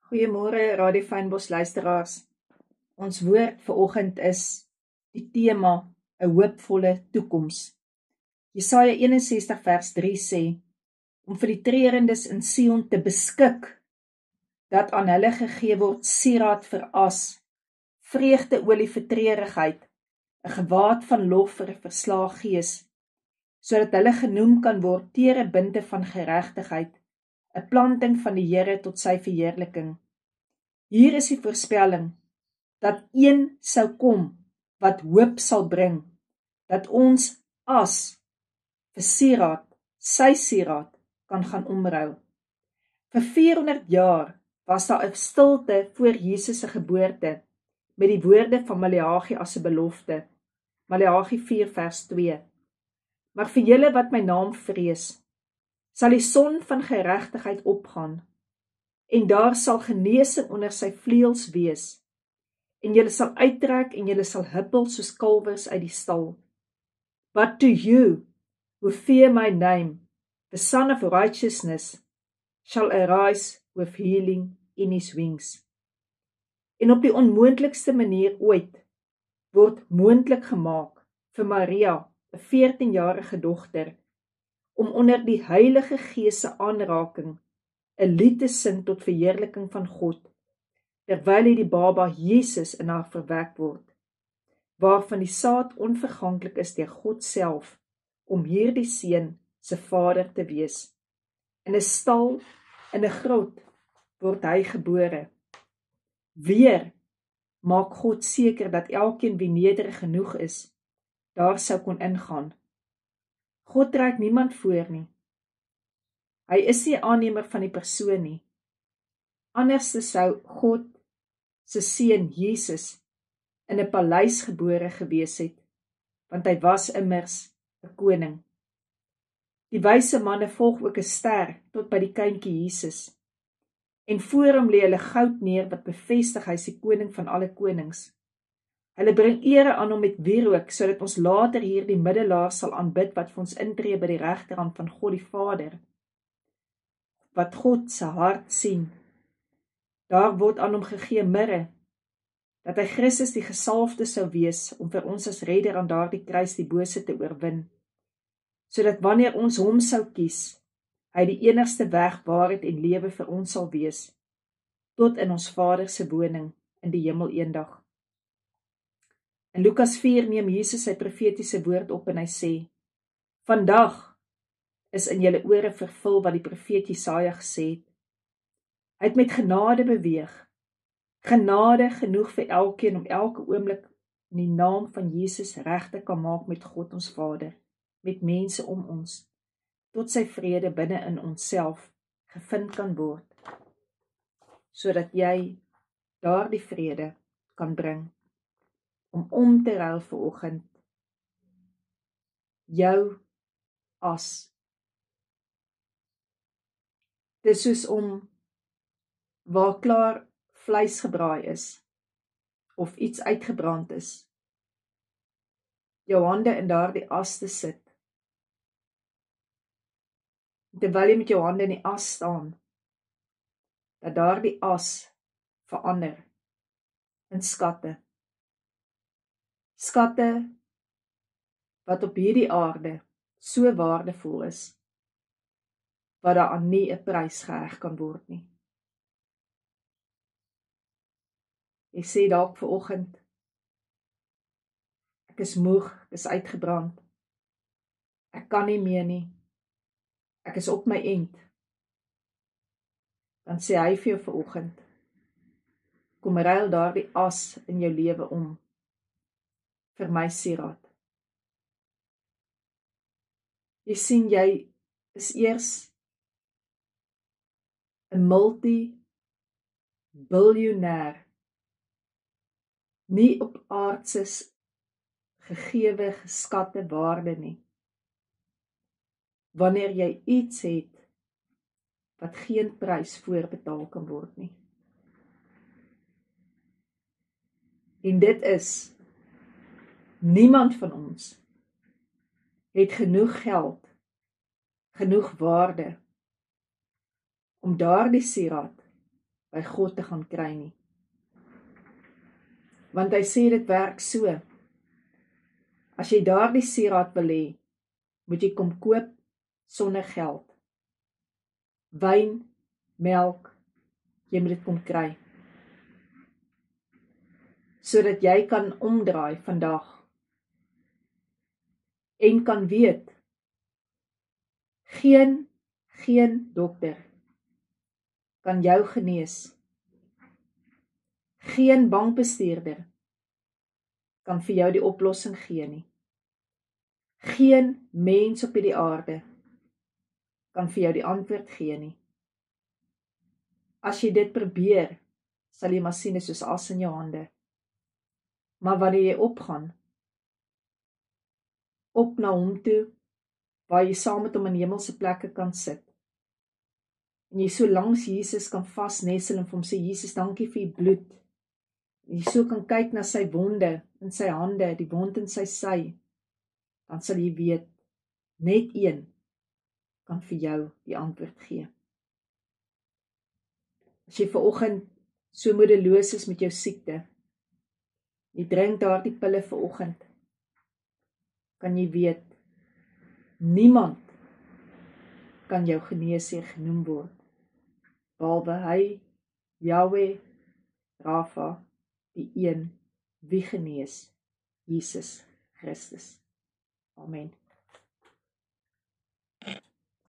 Goeiemôre Radio Fynbos luisteraars. Ons woord vanoggend is die tema 'n hoopvolle toekoms. Jesaja 61 vers 3 sê om vir die trerendes in Sion te beskik dat aan hulle gegee word sieraad vir as, vreugdeolie vir treurigheid, 'n gewaad van lof vir 'n verslae gees, sodat hulle genoem kan word tere binte van geregtigheid, 'n planting van die Here tot sy verheerliking. Hier is die voorspelling, dat een sou kom, wat hoop sal bring, dat ons as vir sieraad, sy sieraad, kan gaan omruil. Vir 400 jaar was daar 'n stilte voor Jesus se geboorte, met die woorde van Maleagi as 'n belofte, Maleagi 4 vers 2. Maar vir julle wat my naam vrees, sal die son van geregtigheid opgaan, en daar sal genesing onder sy vleuels wees, en julle sal uittrek en julle sal huppel soos kalwers uit die stal. But to you, who fear my name, the Son of Righteousness shall arise with healing in his wings. En op die onmoontlikste manier ooit word moontlik gemaak vir Maria, 'n 14-jarige dogter, om onder die Heilige Gees se aanraking 'n lied te sing tot verheerliking van God, terwyl die baba Jesus in haar verwek word, waarvan die saad onverganklik is deur God self, om hierdie seun se vader te wees. In 'n stal, in 'n grot, word hy gebore. Weer maak God seker dat elkeen wie nederig genoeg is, daar sou kon ingaan. God trek niemand voor nie. Hy is nie 'n aannemer van die persoon nie. Anders sou God se seun Jesus in 'n paleis gebore gewees het, want hy was immers 'n koning. Die wyse manne volg ook 'n ster tot by die kindjie Jesus. En voor hom lê hulle goud neer wat bevestig hy is die koning van alle konings. Hulle bring ere aan hom met wierook, sodat ons later hier die middelaar sal aanbid wat vir ons intree by die regterhand van God die Vader, wat God se hart sien. Daar word aan hom gegee mirre, dat hy Christus die gesalfde sou wees, om vir ons as redder aan daardie kruis die bose te oorwin, sodat wanneer ons hom sou kies, hy die enigste weg, waarheid en lewe vir ons sal wees, tot in ons Vader se woning in die hemel eendag. In Lukas 4 neem Jesus sy profetiese woord op en hy sê, vandag is in julle ore vervul wat die profeet Jesaja gesê het. Hy het met genade beweeg, genade genoeg vir elkeen om elke oomblik in die naam van Jesus reg te kan maak met God ons Vader, met mense om ons, tot sy vrede binne in onsself gevind kan word, sodat jy daardie vrede kan bring, om te ruil vanoggend jou as. Dis soos om waar klaar vleis gebraai is, of iets uitgebrand is, jou hande in daardie as te sit, terwyl jy met jou hande in die as staan, dat daardie as verander in skatte. Skatte wat op hierdie aarde so waardevol is, wat daar aan nie 'n prys geheg kan word nie. Jy sê dalk vanoggend, ek is moeg, ek is uitgebrand, ek kan nie meer nie, ek is op my end. Dan sê hy vir jou vanoggend, kom ruil daardie as in jou lewe om, vir my sieraad. Jy sien, jy is eers 'n multi-biljoenêr, nie op aardse gegewe geskatte waarde nie, wanneer jy iets het wat geen prys voorbetaal kan word nie. En dit is, niemand van ons het genoeg geld, genoeg waarde, om daardie sieraad by God te gaan kry nie. Want hy sê dit werk so. As jy daardie sieraad wil hê, moet jy kom koop sonder geld. Wyn, melk, jy moet dit kom kry. Sodat jy kan omdraai vandag. En kan weet, geen dokter kan jou genees. Geen bankbestuurder kan vir jou die oplossing gee nie. Geen mens op hierdie aarde kan vir jou die antwoord gee nie. As jy dit probeer, sal jy maar sien is soos as in jou hande. Maar wanneer jy opgaan, op na hom toe, waar jy saam met hom in hemelse plekke kan sit, en jy so langs Jesus kan vasnesel en vir hom sê, Jesus, dankie vir die bloed, en jy so kan kyk na sy wonde in sy hande, die wond in sy sy, dan sal jy weet, net een kan vir jou die antwoord gee. As jy vanoggend so moedeloos is met jou siekte, jy drink daardie pille vanoggend, kan jy weet, niemand kan jou geneesheer genoem word, behalwe hy, Yahweh, Rafa, die een wie genees, Jesus Christus. Amen.